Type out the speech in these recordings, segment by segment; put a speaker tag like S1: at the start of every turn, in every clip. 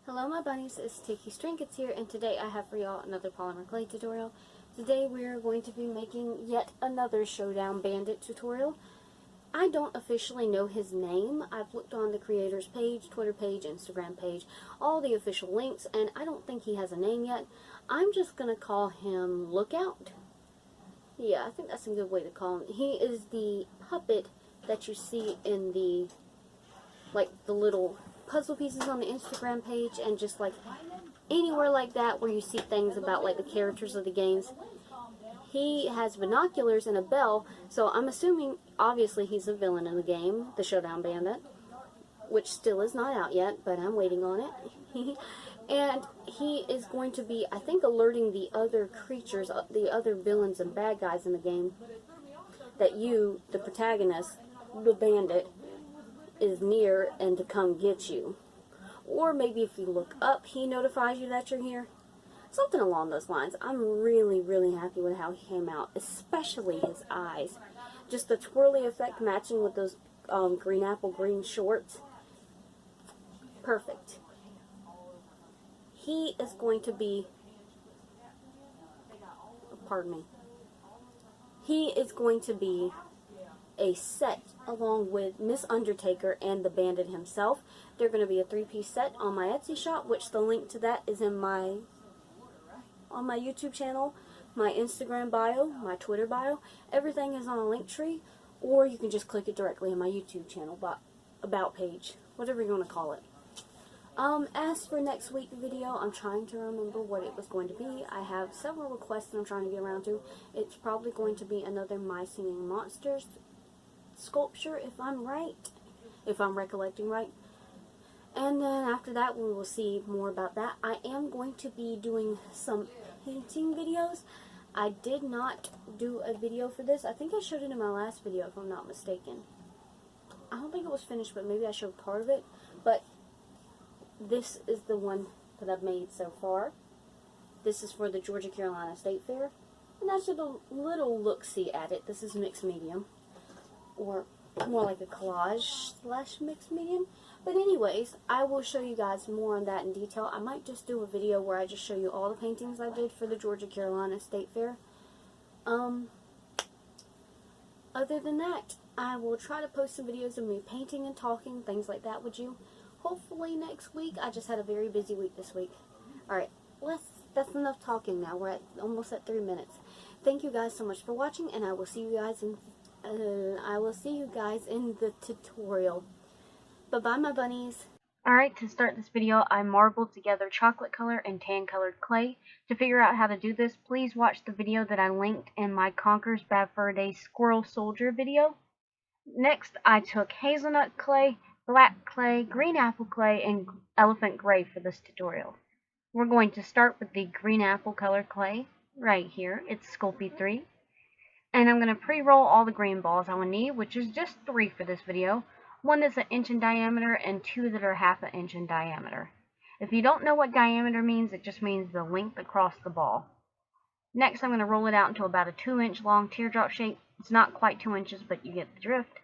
S1: Hello my bunnies, it's Tikki's Trinkets here, and today I have for y'all another polymer clay tutorial. Today we are going to be making yet another Showdown Bandit tutorial. I don't officially know his name. I've looked on the creator's page, Twitter page, Instagram page, all the official links, and I don't think he has a name yet. I'm just going to call him Lookout. Yeah, I think that's a good way to call him. He is the puppet that you see in the, the little puzzle pieces on the Instagram page, and just anywhere like that where you see things about the characters of the games. He has binoculars and a bell, so I'm assuming obviously he's a villain in the game, the Showdown Bandit, which still is not out yet, but I'm waiting on it. And he is going to be, I think, alerting the other creatures, the other villains and bad guys in the game, that you, the protagonist, the bandit, is near and to come get you. Or maybe if you look up, he notifies you that you're here. Something along those lines. I'm really, really happy with how he came out, especially his eyes. Just the twirly effect matching with those green apple green shorts. Perfect. He is going to be, pardon me, he is going to be a set along with Miss Undertaker and the Bandit himself. They're going to be a 3-piece set on my Etsy shop, which the link to that is in on my YouTube channel, my Instagram bio, my Twitter bio. Everything is on a link tree, or you can just click it directly in my YouTube channel about page, whatever you want to call it. As for next week's video, I'm trying to remember what it was going to be. I have several requests that I'm trying to get around to. It's probably going to be another My Singing Monsters sculpture, if I'm recollecting right. And then after that, we will see more about that. I am going to be doing some painting videos. I did not do a video for this. I think I showed it in my last video, if I'm not mistaken. I don't think it was finished, but maybe I showed part of it. But this is the one that I've made so far. This is for the Georgia-Carolina State Fair. And that's just a little look-see at it. This is mixed medium, or more like a collage / mixed medium. But anyways, I will show you guys more on that in detail. I might just do a video where I just show you all the paintings I did for the Georgia-Carolina State Fair. Other than that, I will try to post some videos of me painting and talking, things like that with you. Hopefully next week. I just had a very busy week this week. Alright, that's enough talking now. We're almost at 3 minutes. Thank you guys so much for watching, and I will see you guys in the tutorial. Bye-bye, my bunnies. Alright, to start this video, I marbled together chocolate color and tan colored clay. To figure out how to do this, please watch the video that I linked in my Conker's Bad Fur Day Squirrel Soldier video. Next, I took hazelnut clay, black clay, green apple clay, and elephant gray for this tutorial. We're going to start with the green apple colored clay right here. It's Sculpey 3. And I'm going to pre-roll all the green balls I will need, which is just 3 for this video. 1 that's 1 inch in diameter and 2 that are 1/2 inch in diameter. If you don't know what diameter means, it just means the length across the ball. Next, I'm going to roll it out into about a 2-inch long teardrop shape. It's not quite 2 inches, but you get the drift.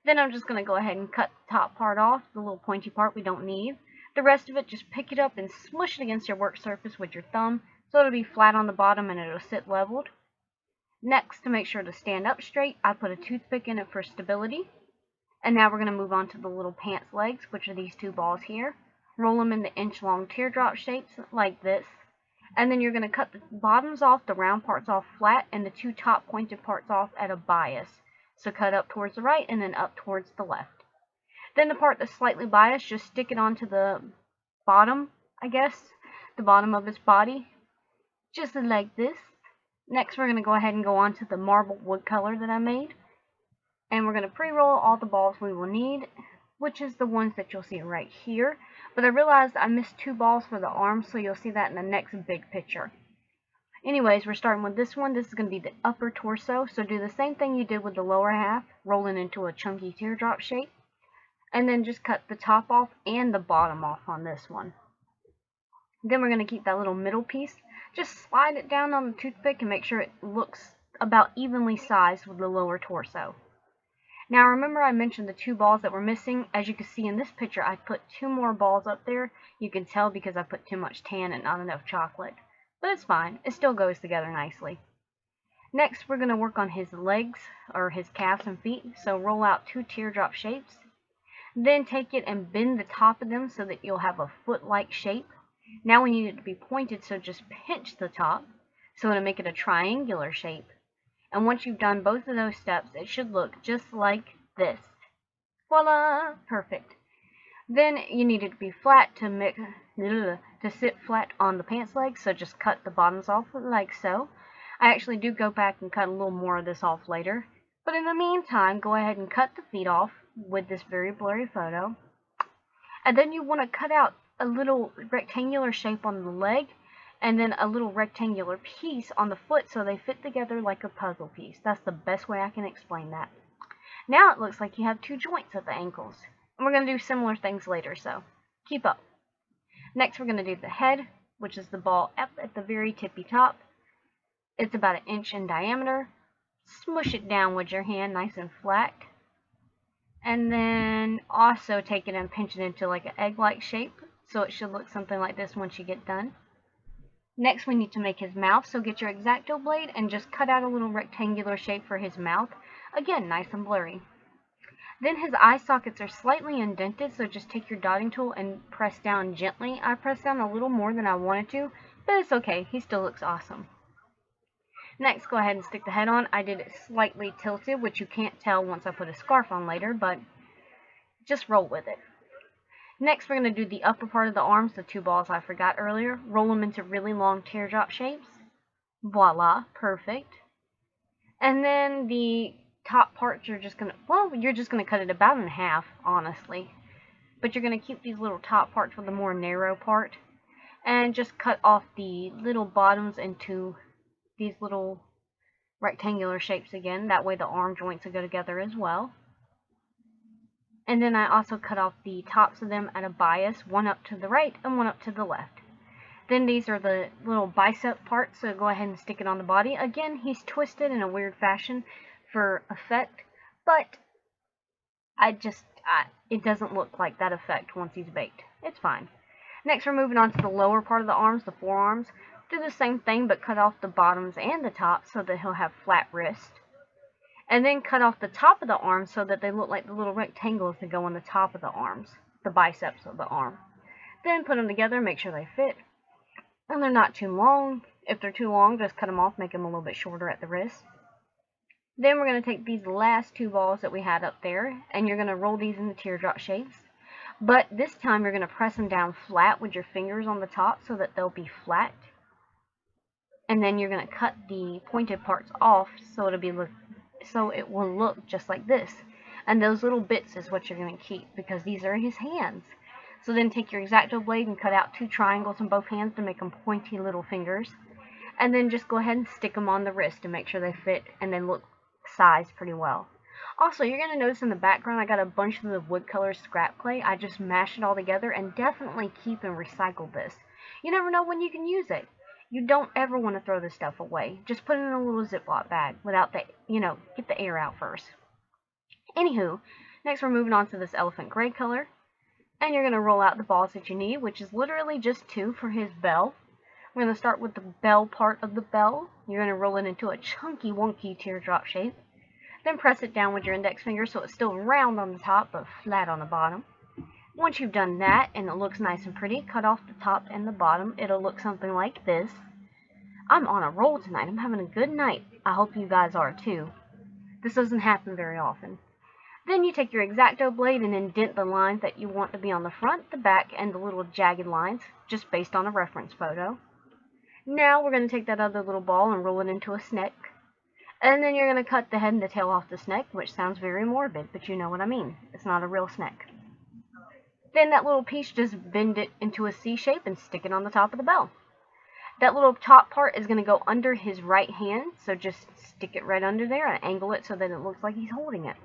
S1: Then I'm just going to go ahead and cut the top part off, the little pointy part we don't need. The rest of it, just pick it up and smush it against your work surface with your thumb, so it'll be flat on the bottom and it'll sit leveled. Next, to make sure to stand up straight, I put a toothpick in it for stability. And now we're going to move on to the little pants legs, which are these 2 balls here. Roll them into inch-long teardrop shapes like this. And then you're going to cut the bottoms off, the round parts off flat, and the 2 top pointed parts off at a bias. So cut up towards the right and then up towards the left. Then the part that's slightly biased, just stick it onto the bottom, I guess, the bottom of his body, just like this. Next, we're going to go ahead and go on to the marble wood color that I made. And we're going to pre-roll all the balls we will need, which is the ones that you'll see right here. But I realized I missed 2 balls for the arms, so you'll see that in the next big picture. Anyways, we're starting with this one. This is going to be the upper torso. So do the same thing you did with the lower half, rolling into a chunky teardrop shape. And then just cut the top off and the bottom off on this one. Then we're going to keep that little middle piece. Just slide it down on the toothpick and make sure it looks about evenly sized with the lower torso. Now remember I mentioned the 2 balls that were missing. As you can see in this picture, I put 2 more balls up there. You can tell because I put too much tan and not enough chocolate. But it's fine, it still goes together nicely. Next we're going to work on his legs, or his calves and feet. So roll out 2 teardrop shapes. Then take it and bend the top of them so that you'll have a foot-like shape. Now we need it to be pointed, so just pinch the top so it'll make it a triangular shape. And once you've done both of those steps, it should look just like this. Voila! Perfect. Then you need it to be flat to sit flat on the pants legs, so just cut the bottoms off like so. I actually do go back and cut a little more of this off later. But in the meantime, go ahead and cut the feet off with this very blurry photo. And then you want to cut out a little rectangular shape on the leg, and then a little rectangular piece on the foot so they fit together like a puzzle piece. That's the best way I can explain that. Now it looks like you have 2 joints at the ankles. And we're going to do similar things later, so keep up. Next we're going to do the head, which is the ball up at the very tippy top. It's about 1 inch in diameter. Smush it down with your hand nice and flat. And then also take it and pinch it into like an egg-like shape, so it should look something like this once you get done. Next we need to make his mouth, so get your X-Acto blade and just cut out a little rectangular shape for his mouth. Again, nice and blurry. Then his eye sockets are slightly indented, so just take your dotting tool and press down gently. I pressed down a little more than I wanted to, but it's okay, he still looks awesome. Next, go ahead and stick the head on. I did it slightly tilted, which you can't tell once I put a scarf on later, but just roll with it. Next, we're going to do the upper part of the arms, the 2 balls I forgot earlier. Roll them into really long teardrop shapes. Voila, perfect. And then the top parts you're just going to cut it about in half, honestly. But you're going to keep these little top parts for the more narrow part. And just cut off the little bottoms into these little rectangular shapes again. That way the arm joints will go together as well. And then I also cut off the tops of them at a bias, one up to the right and one up to the left. Then these are the little bicep parts, so go ahead and stick it on the body. Again, he's twisted in a weird fashion for effect, but it doesn't look like that effect once he's baked. It's fine. Next, we're moving on to the lower part of the arms, the forearms. Do the same thing, but cut off the bottoms and the top so that he'll have flat wrists. And then cut off the top of the arms so that they look like the little rectangles that go on the top of the arms, the biceps of the arm. Then put them together, make sure they fit. And they're not too long. If they're too long, just cut them off, make them a little bit shorter at the wrist. Then we're going to take these last 2 balls that we had up there, and you're going to roll these into teardrop shapes. But this time you're going to press them down flat with your fingers on the top so that they'll be flat. And then you're going to cut the pointed parts off so it will look just like this. And those little bits is what you're going to keep, because these are his hands. So then take your X-Acto blade and cut out 2 triangles in both hands to make them pointy little fingers. And then just go ahead and stick them on the wrist to make sure they fit and they look sized pretty well. Also, you're going to notice in the background I got a bunch of the wood color scrap clay. I just mashed it all together, and definitely keep and recycle this. You never know when you can use it. You don't ever want to throw this stuff away. Just put it in a little Ziploc bag without the, get the air out first. Anywho, next we're moving on to this elephant gray color. And you're going to roll out the balls that you need, which is literally just 2 for his bell. We're going to start with the bell part of the bell. You're going to roll it into a chunky, wonky teardrop shape. Then press it down with your index finger so it's still round on the top but flat on the bottom. Once you've done that and it looks nice and pretty, cut off the top and the bottom. It'll look something like this. I'm on a roll tonight. I'm having a good night. I hope you guys are too. This doesn't happen very often. Then you take your X-Acto blade and indent the lines that you want to be on the front, the back, and the little jagged lines, just based on a reference photo. Now we're going to take that other little ball and roll it into a snake. And then you're going to cut the head and the tail off the snake, which sounds very morbid, but you know what I mean. It's not a real snake. Then that little piece, just bend it into a C shape and stick it on the top of the bell. That little top part is going to go under his right hand, so just stick it right under there and angle it so that it looks like he's holding it.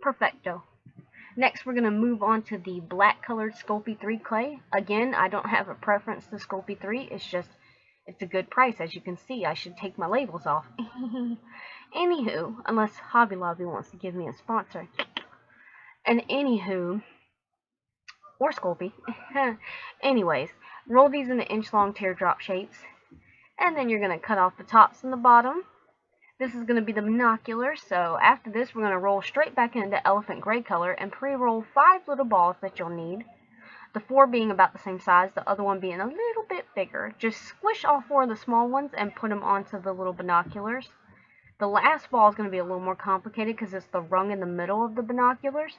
S1: Perfecto. Next, we're going to move on to the black colored Sculpey 3 clay. Again, I don't have a preference to Sculpey 3. It's a good price, as you can see. I should take my labels off. Anywho, unless Hobby Lobby wants to give me a sponsor. And anywho, or Sculpey. Anyways, roll these into inch-long teardrop shapes. And then you're going to cut off the tops and the bottom. This is going to be the binocular, so after this we're going to roll straight back into elephant gray color and pre-roll 5 little balls that you'll need. The 4 being about the same size, the other one being a little bit bigger. Just squish all 4 of the small ones and put them onto the little binoculars. The last ball is going to be a little more complicated because it's the rung in the middle of the binoculars.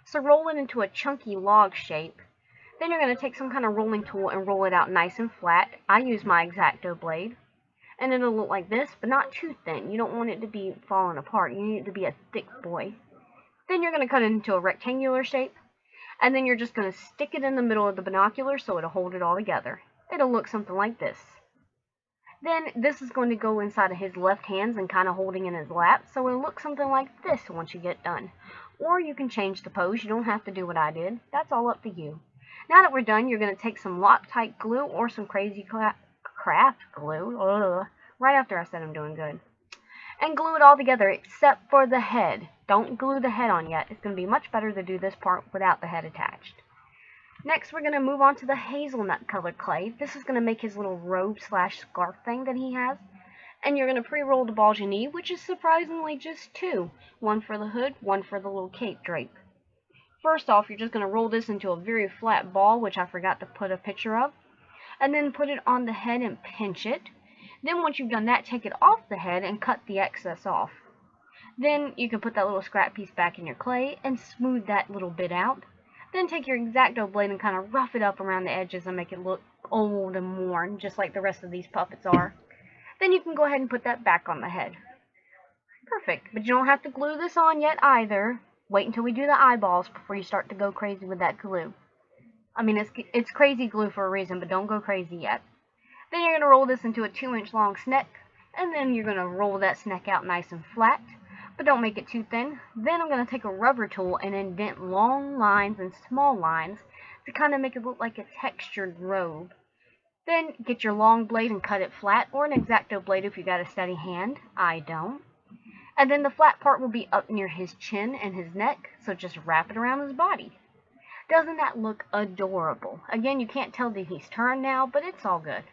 S1: So roll it into a chunky log shape. Then you're going to take some kind of rolling tool and roll it out nice and flat. I use my X-Acto blade. And it'll look like this, but not too thin. You don't want it to be falling apart. You need it to be a thick boy. Then you're going to cut it into a rectangular shape. And then you're just going to stick it in the middle of the binocular so it'll hold it all together. It'll look something like this. Then this is going to go inside of his left hands and kind of holding in his lap. So it'll look something like this once you get done. Or you can change the pose. You don't have to do what I did. That's all up to you. Now that we're done, you're going to take some Loctite glue or some crazy craft glue, right after I said I'm doing good, and glue it all together except for the head. Don't glue the head on yet. It's going to be much better to do this part without the head attached. Next, we're going to move on to the hazelnut colored clay. This is going to make his little robe slash scarf thing that he has. And you're going to pre-roll the balls you need, which is surprisingly just 2. One for the hood, one for the little cape drape. First off, you're just going to roll this into a very flat ball, which I forgot to put a picture of. And then put it on the head and pinch it. Then once you've done that, take it off the head and cut the excess off. Then you can put that little scrap piece back in your clay and smooth that little bit out. Then take your X-Acto blade and kind of rough it up around the edges and make it look old and worn, just like the rest of these puppets are. Then you can go ahead and put that back on the head. Perfect, but you don't have to glue this on yet either. Wait until we do the eyeballs before you start to go crazy with that glue. I mean, it's crazy glue for a reason, but don't go crazy yet. Then you're going to roll this into a 2-inch long sneck, and then you're going to roll that sneck out nice and flat, but don't make it too thin. Then I'm going to take a rubber tool and indent long lines and small lines to kind of make it look like a textured robe. Then get your long blade and cut it flat, or an X-Acto blade if you got a steady hand. I don't. And then the flat part will be up near his chin and his neck, so just wrap it around his body. Doesn't that look adorable? Again, you can't tell that he's turned now, but it's all good.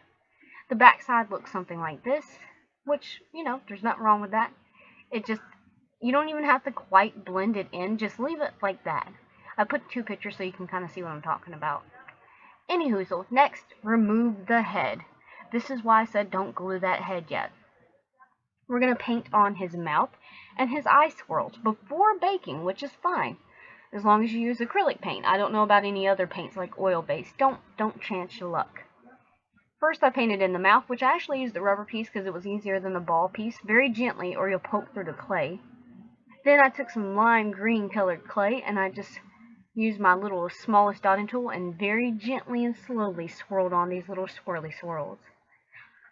S1: The back side looks something like this, which, you know, there's nothing wrong with that. You don't even have to quite blend it in, just leave it like that. I put 2 pictures so you can kind of see what I'm talking about. Anywho, next, remove the head. This is why I said don't glue that head yet. We're going to paint on his mouth and his eye swirls before baking, which is fine, as long as you use acrylic paint. I don't know about any other paints like oil-based. Don't chance your luck. First, I painted in the mouth, which I actually used the rubber piece because it was easier than the ball piece, very gently or you'll poke through the clay. Then I took some lime green colored clay and I just used my little smallest dotting tool and very gently and slowly swirled on these little swirly swirls.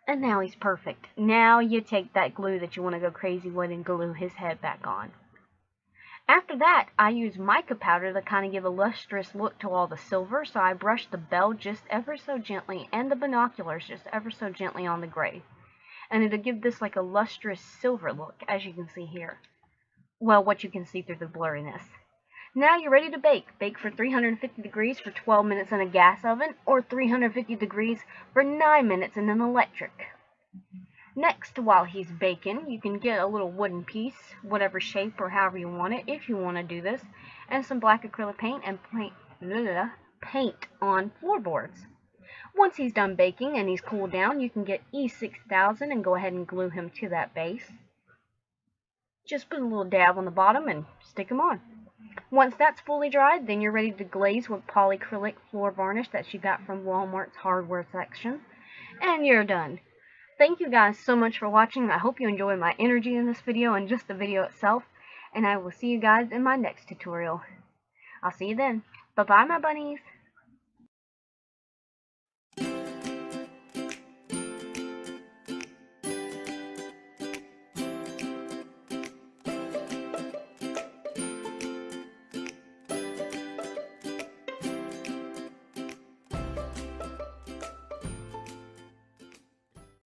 S1: And now he's perfect. Now you take that glue that you want to go crazy with and glue his head back on. After that, I use mica powder to kind of give a lustrous look to all the silver, so I brushed the bell just ever so gently and the binoculars just ever so gently on the gray. And it'll give this like a lustrous silver look, as you can see here. Well, what you can see through the blurriness. Now you're ready to bake. Bake for 350 degrees for 12 minutes in a gas oven, or 350 degrees for 9 minutes in an electric. Next, while he's baking, you can get a little wooden piece, whatever shape or however you want it, if you want to do this, and some black acrylic paint and paint on floorboards. Once he's done baking and he's cooled down, you can get E6000 and go ahead and glue him to that base. Just put a little dab on the bottom and stick him on. Once that's fully dried, then you're ready to glaze with polyacrylic floor varnish that you got from Walmart's hardware section. And you're done. Thank you guys so much for watching. I hope you enjoyed my energy in this video and just the video itself. And I will see you guys in my next tutorial. I'll see you then. Bye-bye, my bunnies.